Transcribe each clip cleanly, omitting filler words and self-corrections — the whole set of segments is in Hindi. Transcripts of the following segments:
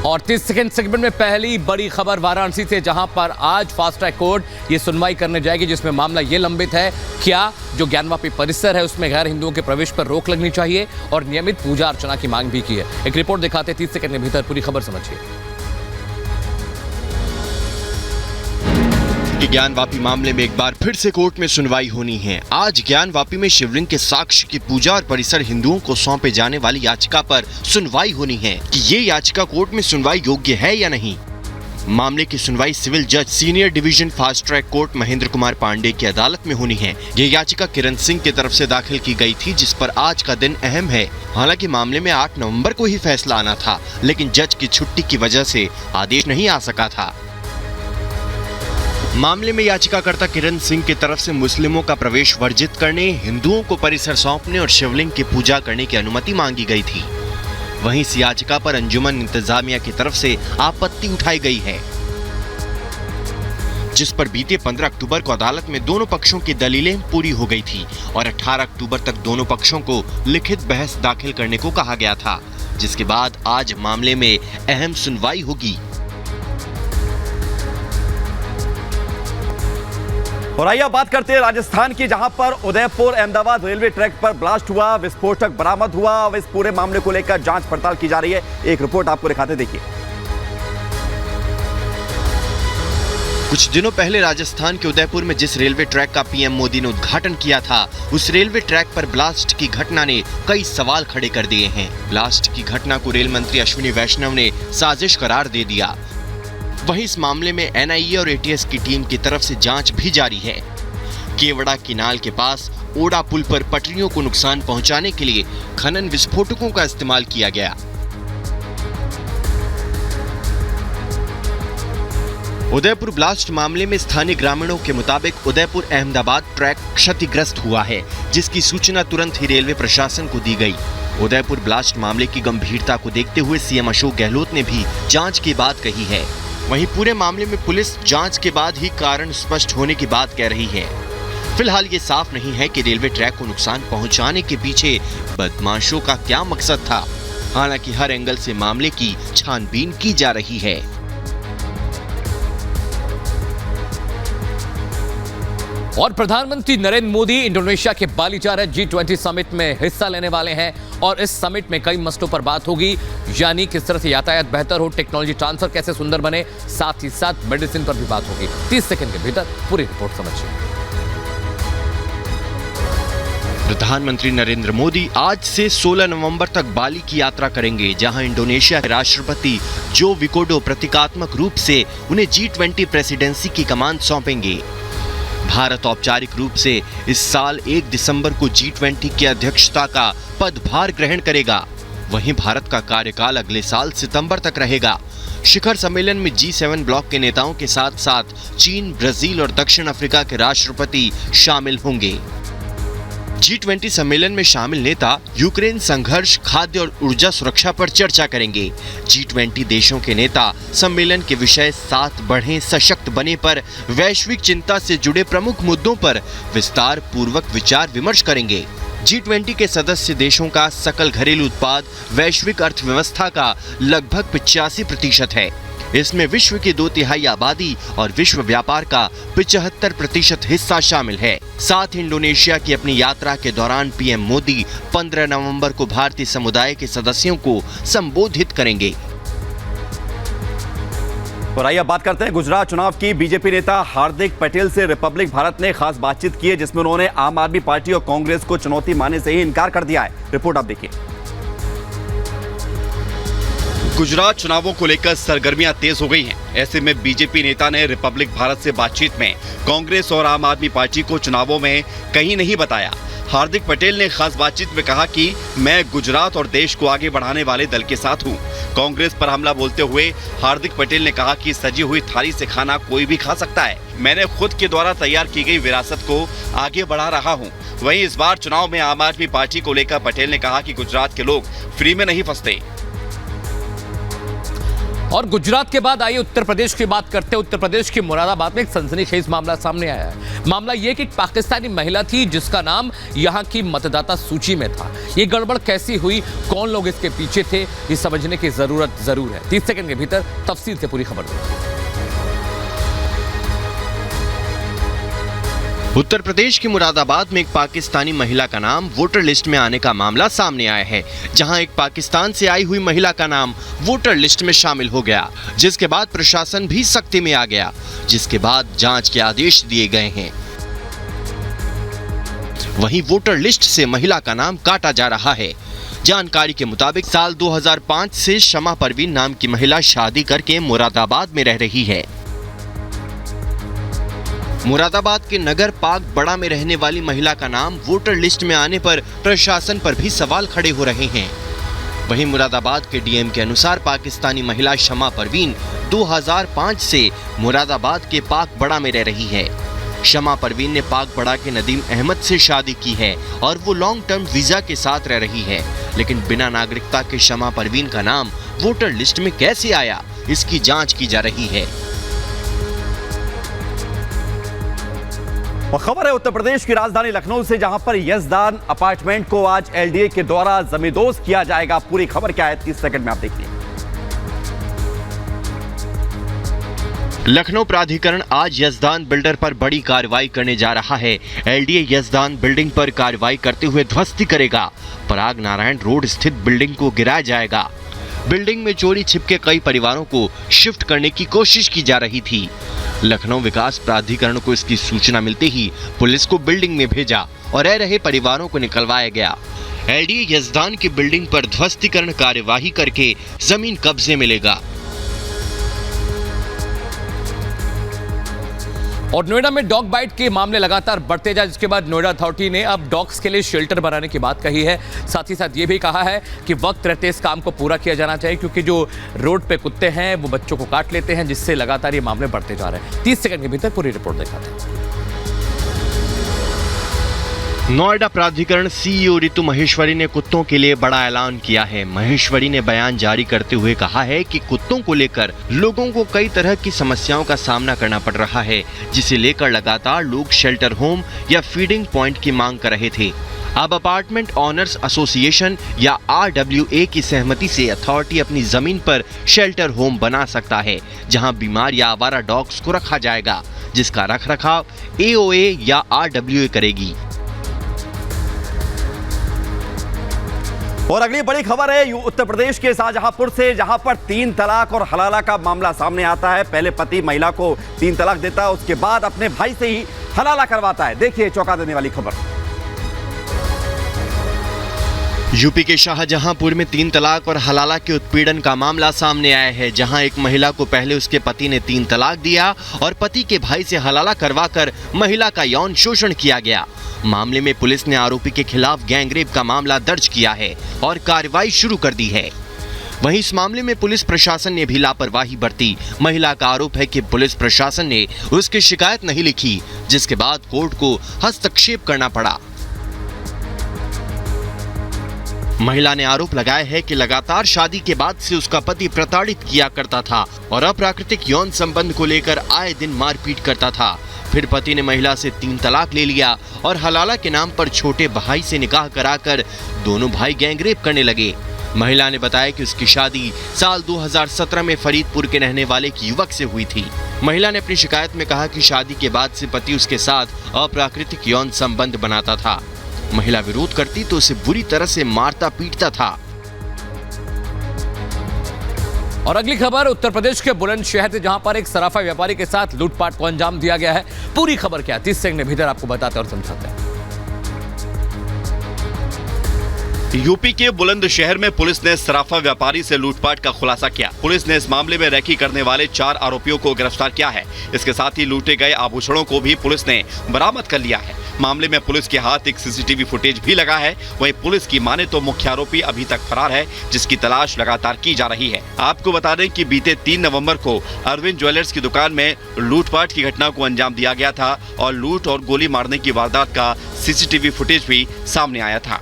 और 30 सेकंड सेगमेंट में पहली बड़ी खबर वाराणसी से, जहां पर आज फास्ट ट्रैक कोर्ट ये सुनवाई करने जाएगी, जिसमें मामला ये लंबित है क्या जो ज्ञानवापी परिसर है उसमें गैर हिंदुओं के प्रवेश पर रोक लगनी चाहिए, और नियमित पूजा अर्चना की मांग भी की है। एक रिपोर्ट दिखाते 30 सेकंड के भीतर पूरी खबर समझिए। ज्ञानवापी मामले में एक बार फिर से कोर्ट में सुनवाई होनी है। आज ज्ञानवापी में शिवलिंग के साक्ष्य की पूजा और परिसर हिंदुओं को सौंपे जाने वाली याचिका पर सुनवाई होनी है कि ये याचिका कोर्ट में सुनवाई योग्य है या नहीं। मामले की सुनवाई सिविल जज senior division fast track court Mahendra Kumar Pandey की अदालत में होनी है। ये याचिका किरण सिंह की तरफ से दाखिल की गई थी, जिस पर आज का दिन अहम है। हालांकि मामले में 8 नवंबर को ही फैसला आना था, लेकिन जज की छुट्टी की वजह से आदेश नहीं आ सका था। मामले में याचिकाकर्ता किरण सिंह की तरफ से मुस्लिमों का प्रवेश वर्जित करने, हिंदुओं को परिसर सौंपने और शिवलिंग की पूजा करने की अनुमति मांगी गई थी। वहीं इस याचिका पर अंजुमन इंतजामिया की तरफ से आपत्ति उठाई गई है, जिस पर बीते 15 अक्टूबर को अदालत में दोनों पक्षों की दलीलें पूरी हो गई थी और 18 अक्टूबर तक दोनों पक्षों को लिखित बहस दाखिल करने को कहा गया था, जिसके बाद आज मामले में अहम सुनवाई होगी। और आइए बात करते हैं राजस्थान की, जहां पर उदयपुर अहमदाबाद रेलवे ट्रैक पर ब्लास्ट हुआ, विस्फोटक बरामद हुआ। अब इस पूरे मामले को लेकर जांच पड़ताल की जा रही है। एक रिपोर्ट आपको दिखाते, देखिए। कुछ दिनों पहले राजस्थान के उदयपुर में जिस रेलवे ट्रैक का पीएम मोदी ने उद्घाटन किया था, उस रेलवे ट्रैक पर ब्लास्ट की घटना ने कई सवाल खड़े कर दिए हैं। ब्लास्ट की घटना को रेल मंत्री अश्विनी वैष्णव ने साजिश करार दे दिया। वहीं इस मामले में एनआईए और एटीएस की टीम की तरफ से जांच भी जारी है। केवड़ा किनाल के पास ओडा पुल पर पटरियों को नुकसान पहुंचाने के लिए खनन विस्फोटकों का इस्तेमाल किया गया। उदयपुर ब्लास्ट मामले में स्थानीय ग्रामीणों के मुताबिक उदयपुर अहमदाबाद ट्रैक क्षतिग्रस्त हुआ है, जिसकी सूचना तुरंत ही रेलवे प्रशासन को दी गई। उदयपुर ब्लास्ट मामले की गंभीरता को देखते हुए सीएम अशोक गहलोत ने भी जांच की बात कही है। वहीं पूरे मामले में पुलिस जांच के बाद ही कारण स्पष्ट होने की बात कह रही है। फिलहाल ये साफ नहीं है कि रेलवे ट्रैक को नुकसान पहुंचाने के पीछे बदमाशों का क्या मकसद था। हालांकि हर एंगल से मामले की छानबीन की जा रही है। और प्रधानमंत्री नरेंद्र मोदी इंडोनेशिया के बाली जा रहे G20 समिट में हिस्सा लेने वाले हैं, और इस समिट में कई मसलों पर बात होगी, यानी किस तरह से यातायात बेहतर हो, टेक्नोलॉजी ट्रांसफर कैसे सुंदर बने, साथ ही साथ मेडिसिन पर भी बात होगी। 30 सेकंड के भीतर पूरी रिपोर्ट समझिए। प्रधानमंत्री नरेंद्र मोदी आज से 16 नवंबर तक बाली की यात्रा करेंगे, जहां इंडोनेशिया के राष्ट्रपति जो विडोडो प्रतीकात्मक रूप से उन्हें G20 प्रेसिडेंसी की कमान सौंपेंगे। भारत औपचारिक रूप से इस साल 1 दिसंबर को G20 की अध्यक्षता का पदभार ग्रहण करेगा। वहीं भारत का कार्यकाल अगले साल सितंबर तक रहेगा। शिखर सम्मेलन में G7 ब्लॉक के नेताओं के साथ साथ चीन, ब्राजील और दक्षिण अफ्रीका के राष्ट्रपति शामिल होंगे। G20 सम्मेलन में शामिल नेता यूक्रेन संघर्ष, खाद्य और ऊर्जा सुरक्षा पर चर्चा करेंगे। G20 देशों के नेता सम्मेलन के विषय साथ बढ़े, सशक्त बने पर वैश्विक चिंता से जुड़े प्रमुख मुद्दों पर विस्तार पूर्वक विचार विमर्श करेंगे। G20 के सदस्य देशों का सकल घरेलू उत्पाद वैश्विक अर्थव्यवस्था का लगभग 85% है। इसमें विश्व की 2/3 आबादी और विश्व व्यापार का 75% हिस्सा शामिल है। साथ ही इंडोनेशिया की अपनी यात्रा के दौरान पीएम मोदी 15 नवंबर को भारतीय समुदाय के सदस्यों को संबोधित करेंगे। और आइए बात करते हैं गुजरात चुनाव की। बीजेपी नेता हार्दिक पटेल से रिपब्लिक भारत ने खास बातचीत की है, जिसमें उन्होंने आम आदमी पार्टी और कांग्रेस को चुनौती मानने से ही इनकार कर दिया है। रिपोर्ट आप देखिए। गुजरात चुनावों को लेकर सरगर्मियां तेज हो गई हैं। ऐसे में बीजेपी नेता ने रिपब्लिक भारत से बातचीत में कांग्रेस और आम आदमी पार्टी को चुनावों में कहीं नहीं बताया। हार्दिक पटेल ने खास बातचीत में कहा कि मैं गुजरात और देश को आगे बढ़ाने वाले दल के साथ हूं। कांग्रेस पर हमला बोलते हुए हार्दिक पटेल ने कहा कि सजी हुई थाली से खाना कोई भी खा सकता है। मैंने खुद के द्वारा तैयार की गई विरासत को आगे बढ़ा रहा हूं। वहीं इस बार चुनाव में आम आदमी पार्टी को लेकर पटेल ने कहा कि गुजरात के लोग फ्री में नहीं फंसते। और गुजरात के बाद आइए उत्तर प्रदेश की बात करते हैं। उत्तर प्रदेश के मुरादाबाद में एक सनसनीखेज मामला सामने आया है। मामला यह कि एक पाकिस्तानी महिला थी जिसका नाम यहां की मतदाता सूची में था। ये गड़बड़ कैसी हुई, कौन लोग इसके पीछे थे, ये समझने की जरूरत जरूर है। 30 सेकंड के भीतर तफसील से पूरी खबर दें। उत्तर प्रदेश के मुरादाबाद में एक पाकिस्तानी महिला का नाम वोटर लिस्ट में आने का मामला सामने आया है, जहां एक पाकिस्तान से आई हुई महिला का नाम वोटर लिस्ट में शामिल हो गया, जिसके बाद प्रशासन भी सख्ती में आ गया, जिसके बाद जांच के आदेश दिए गए हैं। वहीं वोटर लिस्ट से महिला का नाम काटा जा रहा है। जानकारी के मुताबिक साल 2005 से शमा परवीन नाम की महिला शादी करके मुरादाबाद में रह रही है। मुरादाबाद के नगर पार्क बड़ा में रहने वाली महिला का नाम वोटर लिस्ट में आने पर प्रशासन पर भी सवाल खड़े हो रहे हैं। वहीं मुरादाबाद के डीएम के अनुसार पाकिस्तानी महिला शमा परवीन 2005 से मुरादाबाद के पार्क बड़ा में रह रही है। शमा परवीन ने पाक बड़ा के नदीम अहमद से शादी की है और वो लॉन्ग टर्म वीजा के साथ रह रही है, लेकिन बिना नागरिकता के शमा परवीन का नाम वोटर लिस्ट में कैसे आया, इसकी जांच की जा रही है। और खबर है उत्तर प्रदेश की राजधानी लखनऊ से, जहां पर यजदान अपार्टमेंट को आज एलडीए के द्वारा जमींदोज किया जाएगा। पूरी खबर क्या है 30 सेकंड में आप देखिए। लखनऊ प्राधिकरण आज यजदान बिल्डर पर बड़ी कार्रवाई करने जा रहा है। एलडीए यजदान बिल्डिंग पर कार्रवाई करते हुए ध्वस्त करेगा। पराग नारायण रोड स्थित बिल्डिंग को गिराया जाएगा। बिल्डिंग में चोरी छिपके कई परिवारों को शिफ्ट करने की कोशिश की जा रही थी। लखनऊ विकास प्राधिकरण को इसकी सूचना मिलते ही पुलिस को बिल्डिंग में भेजा और रह रहे परिवारों को निकलवाया गया। एलडीए यजदान की बिल्डिंग पर ध्वस्तीकरण कार्यवाही करके जमीन कब्जे में लेगा। और नोएडा में डॉग बाइट के मामले लगातार बढ़ते जाए, जिसके बाद नोएडा अथॉरिटी ने अब डॉग्स के लिए शेल्टर बनाने की बात कही है। साथ ही साथ ये भी कहा है कि वक्त रहते इस काम को पूरा किया जाना चाहिए, क्योंकि जो रोड पे कुत्ते हैं वो बच्चों को काट लेते हैं, जिससे लगातार ये मामले बढ़ते जा रहे हैं। 30 सेकंड के भीतर पूरी रिपोर्ट दिखाते हैं। नोएडा प्राधिकरण सीईओ रितु महेश्वरी ने कुत्तों के लिए बड़ा ऐलान किया है। महेश्वरी ने बयान जारी करते हुए कहा है कि कुत्तों को लेकर लोगों को कई तरह की समस्याओं का सामना करना पड़ रहा है, जिसे लेकर लगातार लोग शेल्टर होम या फीडिंग पॉइंट की मांग कर रहे थे। अब अपार्टमेंट ऑनर्स एसोसिएशन या RWA की सहमति से अथॉरिटी अपनी जमीन पर शेल्टर होम बना सकता है, जहां बीमार या आवारा डॉग्स को रखा जाएगा, जिसका रखरखाव AOA या RWA करेगी। और अगली बड़ी खबर है उत्तर प्रदेश के शाहजहांपुर से, जहां पर 3 तलाक और हलाला का मामला सामने आता है। पहले पति महिला को 3 तलाक देता है, उसके बाद अपने भाई से ही हलाला करवाता है। देखिए चौंका देने वाली खबर। यूपी के शाहजहांपुर में 3 तलाक और हलाला के उत्पीड़न का मामला सामने आया है, जहां एक महिला को पहले उसके पति ने 3 तलाक दिया और पति के भाई से हलाला करवाकर महिला का यौन शोषण किया गया। मामले में पुलिस ने आरोपी के खिलाफ गैंगरेप का मामला दर्ज किया है और कार्रवाई शुरू कर दी है। वहीं इस मामले में पुलिस प्रशासन ने भी लापरवाही बरती। महिला का आरोप है कि पुलिस प्रशासन ने उसकी शिकायत नहीं लिखी, जिसके बाद कोर्ट को हस्तक्षेप करना पड़ा। महिला ने आरोप लगाया है कि लगातार शादी के बाद से उसका पति प्रताड़ित किया करता था और अप्राकृतिक यौन संबंध को लेकर आए दिन मारपीट करता था। फिर पति ने महिला से 3 तलाक ले लिया और हलाला के नाम पर छोटे भाई से निकाह कराकर दोनों भाई गैंगरेप करने लगे। महिला ने बताया कि उसकी शादी साल 2017 में फरीदपुर के रहने वाले एक युवक से हुई थी। महिला ने अपनी शिकायत में कहा कि शादी के बाद से पति उसके साथ अप्राकृतिक यौन संबंध बनाता था। महिला विरोध करती तो उसे बुरी तरह से मारता पीटता था। और अगली खबर उत्तर प्रदेश के बुलंदशहर से, जहां पर एक सराफा व्यापारी के साथ लूटपाट को अंजाम दिया गया है। पूरी खबर क्या है 30 सेकंड में भीतर आपको बताते और समझाते हैं। यूपी के बुलंदशहर में पुलिस ने सराफा व्यापारी से लूटपाट का खुलासा किया। पुलिस ने इस मामले में रैकी करने वाले 4 आरोपियों को गिरफ्तार किया है। इसके साथ ही लूटे गए आभूषणों को भी पुलिस ने बरामद कर लिया है। मामले में पुलिस के हाथ एक सीसीटीवी फुटेज भी लगा है। वहीं पुलिस की माने तो मुख्य आरोपी अभी तक फरार है, जिसकी तलाश लगातार की जा रही है। आपको बता दें कि बीते 3 नवंबर को अरविंद ज्वेलर्स की दुकान में लूटपाट की घटना को अंजाम दिया गया था और लूट और गोली मारने की वारदात का सीसीटीवी फुटेज भी सामने आया था।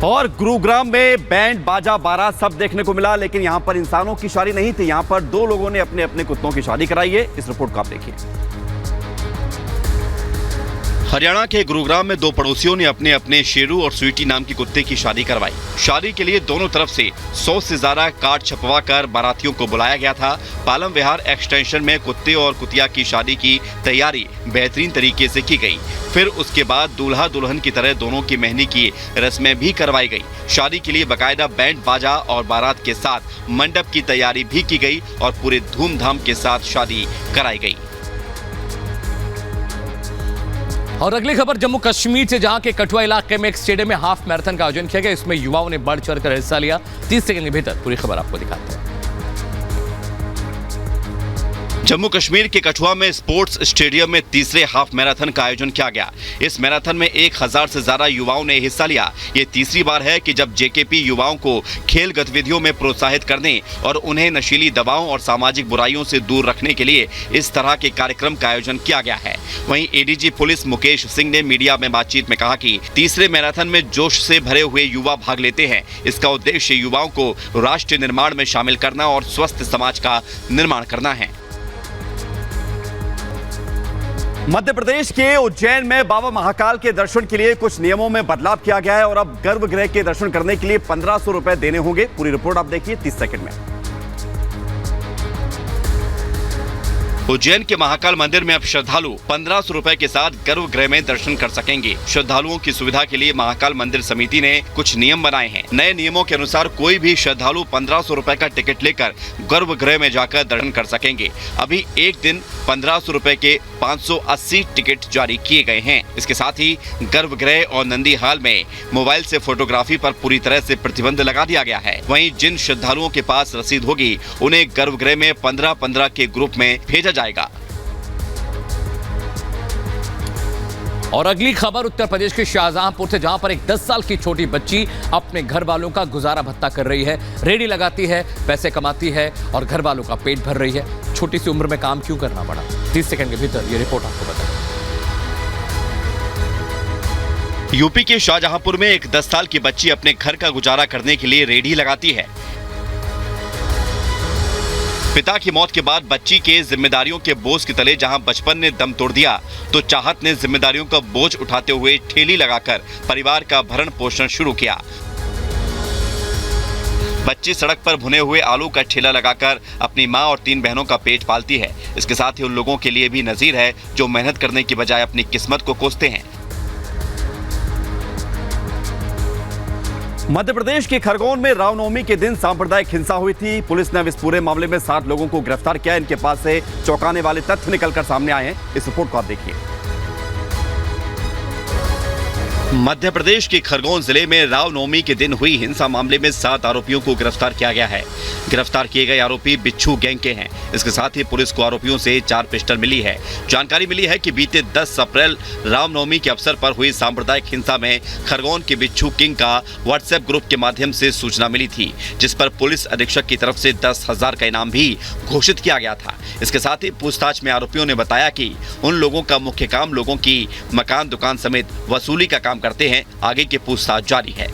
और गुरुग्राम में बैंड बाजा बारात सब देखने को मिला, लेकिन यहां पर इंसानों की शादी नहीं थी। यहां पर दो लोगों ने अपने अपने कुत्तों की शादी कराई है। इस रिपोर्ट को आप देखिए। हरियाणा के गुरुग्राम में दो पड़ोसियों ने अपने अपने शेरू और स्वीटी नाम की कुत्ते की शादी करवाई। शादी के लिए दोनों तरफ से 100 से ज्यादा कार्ड छपवा कर बारातियों को बुलाया गया था। पालम विहार एक्सटेंशन में कुत्ते और कुतिया की शादी की तैयारी बेहतरीन तरीके से की गई। फिर उसके बाद दूल्हा दुल्हन की तरह दोनों की मेहंदी की रस्में भी करवाई गई। शादी के लिए बकायदा बैंड बाजा और बारात के साथ मंडप की तैयारी भी की गई और पूरे धूमधाम के साथ शादी कराई गई। और अगली खबर जम्मू कश्मीर से, जहां के कठुआ इलाके में एक स्टेडियम में हाफ मैराथन का आयोजन किया गया। इसमें युवाओं ने बढ़ चढ़कर हिस्सा लिया। 30 सेकंड के भीतर पूरी खबर आपको दिखाते हैं। जम्मू कश्मीर के कठुआ में स्पोर्ट्स स्टेडियम में तीसरे हाफ मैराथन का आयोजन किया गया। इस मैराथन में 1000 से ज्यादा युवाओं ने हिस्सा लिया। ये तीसरी बार है कि जब जेकेपी युवाओं को खेल गतिविधियों में प्रोत्साहित करने और उन्हें नशीली दवाओं और सामाजिक बुराइयों से दूर रखने के लिए इस तरह के कार्यक्रम का आयोजन किया गया है। वहीं एडीजी पुलिस मुकेश सिंह ने मीडिया में बातचीत में कहा कि तीसरे मैराथन में जोश से भरे हुए युवा भाग लेते हैं। इसका उद्देश्य युवाओं को राष्ट्र निर्माण में शामिल करना और स्वस्थ समाज का निर्माण करना है। मध्य प्रदेश के उज्जैन में बाबा महाकाल के दर्शन के लिए कुछ नियमों में बदलाव किया गया है और अब गर्भगृह के दर्शन करने के लिए 1500 रुपए देने होंगे। पूरी रिपोर्ट आप देखिए 30 सेकंड में। उज्जैन के महाकाल मंदिर में अब श्रद्धालु 1500 रुपए के साथ गर्भगृह में दर्शन कर सकेंगे। श्रद्धालुओं की सुविधा के लिए महाकाल मंदिर समिति ने कुछ नियम बनाए हैं। नए नियमों के अनुसार कोई भी श्रद्धालु 1500 रुपए का टिकट लेकर गर्भगृह में जाकर दर्शन कर सकेंगे। अभी एक दिन 1500 रुपए के 580 टिकट जारी किए गए हैं। इसके साथ ही गर्भगृह और नंदी हाल में मोबाइल से फोटोग्राफी पर पूरी तरह से प्रतिबंध लगा दिया गया है। वहीं जिन श्रद्धालुओं के पास रसीद होगी उन्हें गर्भगृह में 15-15 के ग्रुप में भेजा जाएगा। और अगली खबर उत्तर प्रदेश के शाहजहांपुर से, जहां पर एक 10 साल की छोटी बच्ची अपने घर वालों का गुजारा भत्ता कर रही है। रेडी लगाती है, पैसे कमाती है और घर वालों का पेट भर रही है। छोटी सी उम्र में काम क्यों करना पड़ा? 30 सेकंड के भीतर ये रिपोर्ट आपको बताएं। यूपी के शाहजहांपुर में एक 10 साल की बच्ची अपने घर का गुजारा करने के लिए रेडी लगाती है। पिता की मौत के बाद बच्ची के जिम्मेदारियों के बोझ के तले जहां बचपन ने दम तोड़ दिया, तो चाहत ने जिम्मेदारियों का बोझ उठाते हुए ठेली लगाकर परिवार का भरण पोषण शुरू किया। बच्ची सड़क पर भुने हुए आलू का ठेला लगाकर अपनी मां और 3 बहनों का पेट पालती है। इसके साथ ही उन लोगों के लिए भी नजीर है जो मेहनत करने की बजाय अपनी किस्मत को कोसते हैं। मध्य प्रदेश के खरगोन में रामनवमी के दिन सांप्रदायिक हिंसा हुई थी। पुलिस ने अब इस पूरे मामले में 7 लोगों को गिरफ्तार किया। इनके पास से चौंकाने वाले तथ्य निकलकर सामने आए हैं। इस रिपोर्ट को आप देखिए। मध्य प्रदेश के खरगोन जिले में रामनवमी के दिन हुई हिंसा मामले में 7 आरोपियों को गिरफ्तार किया गया है। गिरफ्तार किए गए आरोपी बिच्छू गैंग के हैं। इसके साथ ही पुलिस को आरोपियों से 4 पिस्टल मिली है। जानकारी मिली है कि बीते 10 अप्रैल रामनवमी के अवसर पर हुई सांप्रदायिक हिंसा में खरगोन के बिच्छू किंग का व्हाट्सएप ग्रुप के माध्यम से सूचना मिली थी, जिस पर पुलिस अधीक्षक की तरफ से 10,000 का इनाम भी घोषित किया गया था। इसके साथ ही पूछताछ में आरोपियों ने बताया कि उन लोगों का मुख्य काम लोगों की मकान दुकान समेत वसूली का काम करते हैं। आगे की पूछताछ जारी है।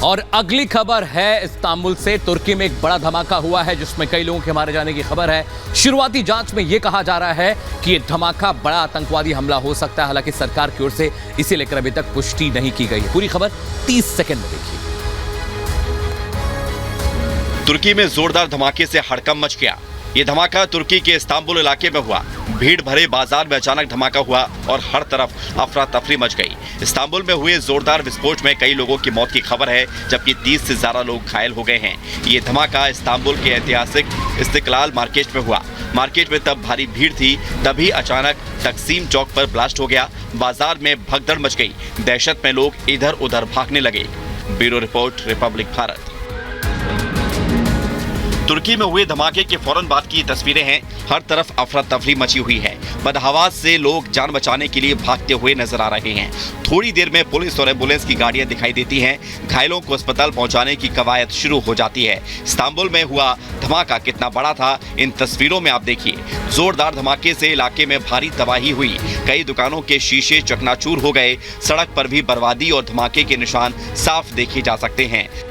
और अगली खबर है इस्तांबुल से। तुर्की में एक बड़ा धमाका हुआ है जिसमें कई लोगों के मारे जाने की खबर है। शुरुआती जांच में यह कहा जा रहा है कि यह धमाका बड़ा आतंकवादी हमला हो सकता है। हालांकि सरकार की ओर से इसे लेकर अभी तक पुष्टि नहीं की गई है। पूरी खबर 30 सेकंड में देखिए। तुर्की में जोरदार धमाके से हड़कंप मच गया। ये धमाका तुर्की के इस्तांबुल इलाके में हुआ। भीड़ भरे बाजार में अचानक धमाका हुआ और हर तरफ अफरा तफरी मच गई। इस्तांबुल में हुए जोरदार विस्फोट में कई लोगों की मौत की खबर है, जबकि 30 से ज्यादा लोग घायल हो गए हैं। ये धमाका इस्तांबुल के ऐतिहासिक इस्तिक्लाल मार्केट में हुआ। मार्केट में तब भारी भीड़ थी, तभी अचानक तकसीम चौक पर ब्लास्ट हो गया। बाजार में भगदड़ मच गई। दहशत में लोग इधर उधर भागने लगे। Bureau report, Republic Bharat. तुर्की में हुए धमाके के फौरन बाद की तस्वीरें हैं। हर तरफ अफरा तफरी मची हुई है। बदहवास से लोग जान बचाने के लिए भागते हुए नजर आ रहे हैं। थोड़ी देर में पुलिस और एम्बुलेंस की गाड़ियां दिखाई देती हैं। घायलों को अस्पताल पहुंचाने की कवायद शुरू हो जाती है। इस्तांबुल में हुआ धमाका कितना बड़ा था, इन तस्वीरों में आप देखिए। जोरदार धमाके से इलाके में भारी तबाही हुई। कई दुकानों के शीशे चकनाचूर हो गए। सड़क पर भी बर्बादी और धमाके के निशान साफ देखे जा सकते हैं।